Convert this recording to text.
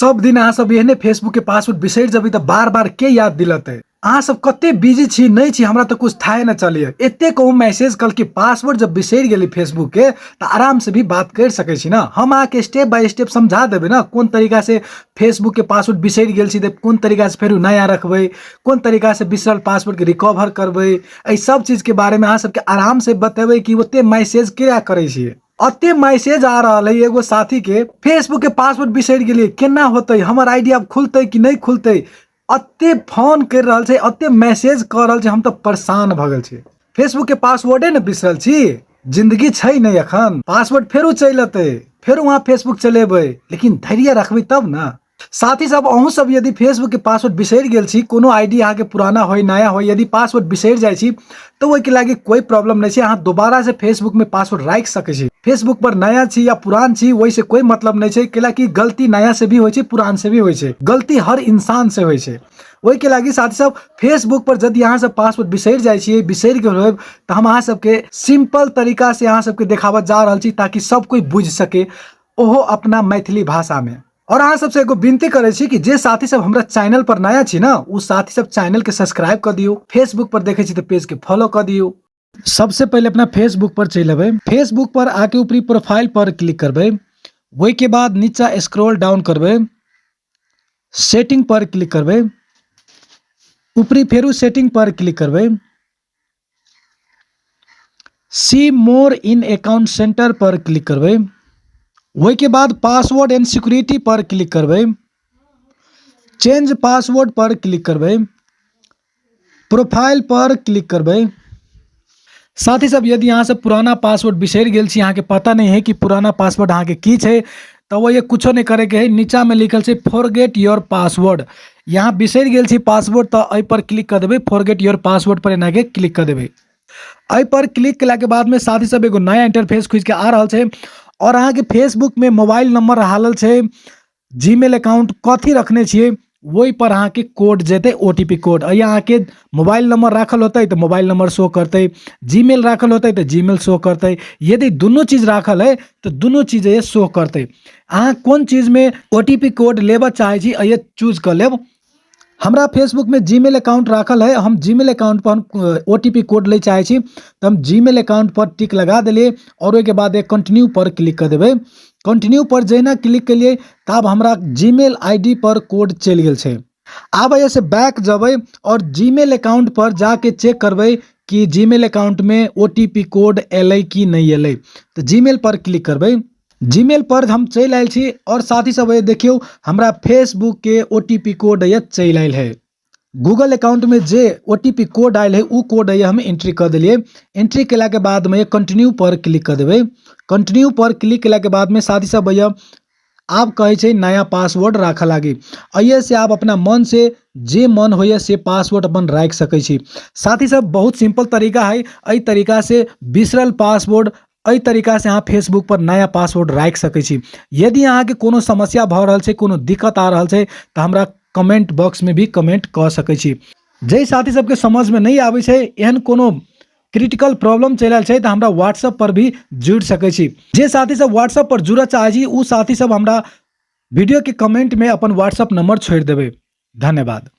सब दिन अहाँ सब एहने फेसबुक के पासवर्ड बिसरि जेबै त बार बार के याद दिलते। अहाँ सब कते बिजी छी नहीं छी हमरा तो कुछ थाहे न चलिए। एते कहूँ मैसेज कल के पासवर्ड जब बिसरि गेली फेसबुक के तो आराम से भी बात कर सके छी ना। हम अहाँ के स्टेप बाय स्टेप समझा देबे ना कौन तरीका से फेसबुक के पासवर्ड बिसरि गेल छी त कौन तरीका से फिर नया रखबे, कौन तरीका से बिसरल पासवर्ड के रिकवर करबे। ए सब चीज के बारे में अहाँ सबके आराम से बतेबे कि ओते मैसेज क्या करे छिए। अते मैसेज आ रहा है एगो साथी के फेसबुक के पासवर्ड बिसरि गेलिए केना होते, हमर आईडी अब खुलते कि नहीं खुलते। अते फोन कर रहल छे, अते मैसेज कर रहल छे, हम तो परेशान भ गेल छी। फेसबुक के पासवर्डे न बिसरल छी, जिंदगी छै नहीं अखन। पासवर्ड फेरू चलते, फिर वहां फेसबुक चलेबे, लेकिन धैर्य रखबे तब ना। साथ ही सब अहूँ सब यदि फेसबुक के पासवर्ड बिसरि गेल छी, कोनो आईडी अहाँ के पुराना होय नया होय, यदि पासवर्ड बिसरि जाय छी तो ओइ के लागी कोई प्रॉब्लम नहीं है। अहाँ दोबारा से फेसबुक में पासवर्ड राख सके छी। फेसबुक पर नया छी या पुरान छी वही से कोई मतलब नहीं है, कैलाकि गलती नया से भी होय छै, पुरान से भी होय छै, गलती हर इंसान से होय छै। वही के लागी साथी सब फेसबुक पर यदि अहाँ सब पासवर्ड बिसरि जाय छियै, बिसरि गेल होब तो हम अहाँ सबके सिंपल तरीका से अहाँ सबके देखावत जा रहल छी ताकि सब कोई बुझ सके, ओहो अपना मैथिली भाषा में। और अहाँ सबसे एगो विनती करे छी कि जे साथी सब हमरा चैनल पर नया छी ना, उ साथी सब चैनल के सब्सक्राइब कर दियो। फेसबुक पर देखे छी तो पेज के फॉलो कर दियो। सबसे पहले अपना फेसबुक पर चल अबे, फेसबुक पर आके ऊपरी प्रोफाइल पर क्लिक करबे, वही के बाद नीचा स्क्रॉल डाउन करबे, सेटिंग पर क्लिक करबे, ऊपरी फेरू सेटिंग पर क्लिक करबे, सी मोर इन अकाउंट सेंटर पर क्लिक करबे, वही के बाद पासवर्ड एंड सिक्योरिटी पर क्लिक करबे, चेंज पासवर्ड पर क्लिक करबे, प्रोफाइल पर क्लिक करबे। साथ ही सब यदि यहाँ से पुराना पासवर्ड बिसरि गेल छी, यहाँ के पता नहीं है कि पुराना पासवर्ड यहाँ के की छै, तो वो ये कुछो नहीं करे के है। नीचा में लिखल छै फॉरगेट योर पासवर्ड, यहाँ बिसरि गेल छी पासवर्ड तो आई पर क्लिक कर देबे, फॉरगेट योर पासवर्ड पर एना के क्लिक कर देबे। आई पर क्लिक कला के बाद में साथ ही सब एगो नया इंटरफेस खुज के आ रहल छै। और अहाँ के फेसबुक में मोबाइल नंबर हालल छै, जीमेल अकाउंट कथी रखने छिए वही पर अहाँ के कोड जेते ओटीपी कोड। यहाँ के मोबाइल नंबर राखल होते तो मोबाइल नंबर शो करते, जीमेल राखल होते तो जीमेल शो करते। यदि दोनों चीज राखल है तो दोनों चीज ये शो करते। अहाँ कौन चीज में ओटीपी कोड लेबा चाहे छी ये चूज कर लेब। हमरा फेसबुक में जीमेल अकाउंट राखल है, हम जीमेल अकाउंट पर हम ओटीपी कोड ले चाहे छी तो हम जीमेल अकाउंट पर टिक लगा दिलिए और ओके बाद एक कंटिन्यू पर क्लिक कर देबे। कंटिन्यू पर जहिना क्लिक कलिए तब हमरा जीमेल आईडी पर कोड चल गेल छै। आब ऐसे बैक जबै और जीमेल अकाउंट पर जाके चेक करबै कि जीमेल अकाउंट में ओटीपी कोड एलै कि नहीं एलै, तो जीमेल पर क्लिक करबै। जीमेल पर हम चल आयल छी और साथ ही सब ये देखियो हमरा फेसबुक के ओटीपी कोड ये चल आयल है। गूगल अकाउंट में जे ओटीपी कोड आयल है उ कोड ये हम एंट्री कर दिलिए। एंट्री केला के बाद में कंटिन्यू पर क्लिक कर देबे। कंटिन्यू पर क्लिक केला के बाद में साथ ही सब भैया आप कहे छे नया पासवर्ड राख लागी। अये से आप अपना मन से जे मन होइए से पासवर्ड अपन राख सके छी। साथ ही सब बहुत सिंपल तरीका है, एहि तरीका से बिसरल पासवर्ड एहि तरीका से अहाँ फेसबुक पर नया पासवर्ड राख सके छी। यदि अहाँ के कोनो समस्या भ रहल छै, कोनो दिक्कत आ रहल छै तो हमरा कमेंट बॉक्स में भी कमेंट कर सके छी। जे साथी सबके समझ में नहीं आवे छै, एहन कोनो क्रिटिकल प्रॉब्लम चल छै तो हमरा व्हाट्सएप पर भी जुड़ सके छी। जे साथी सब व्हाट्सएप पर जुड़े चाहे छी उ साथी सब हमरा वीडियो के कमेंट में अपन व्हाट्सएप नंबर छोड़ देबे। धन्यवाद।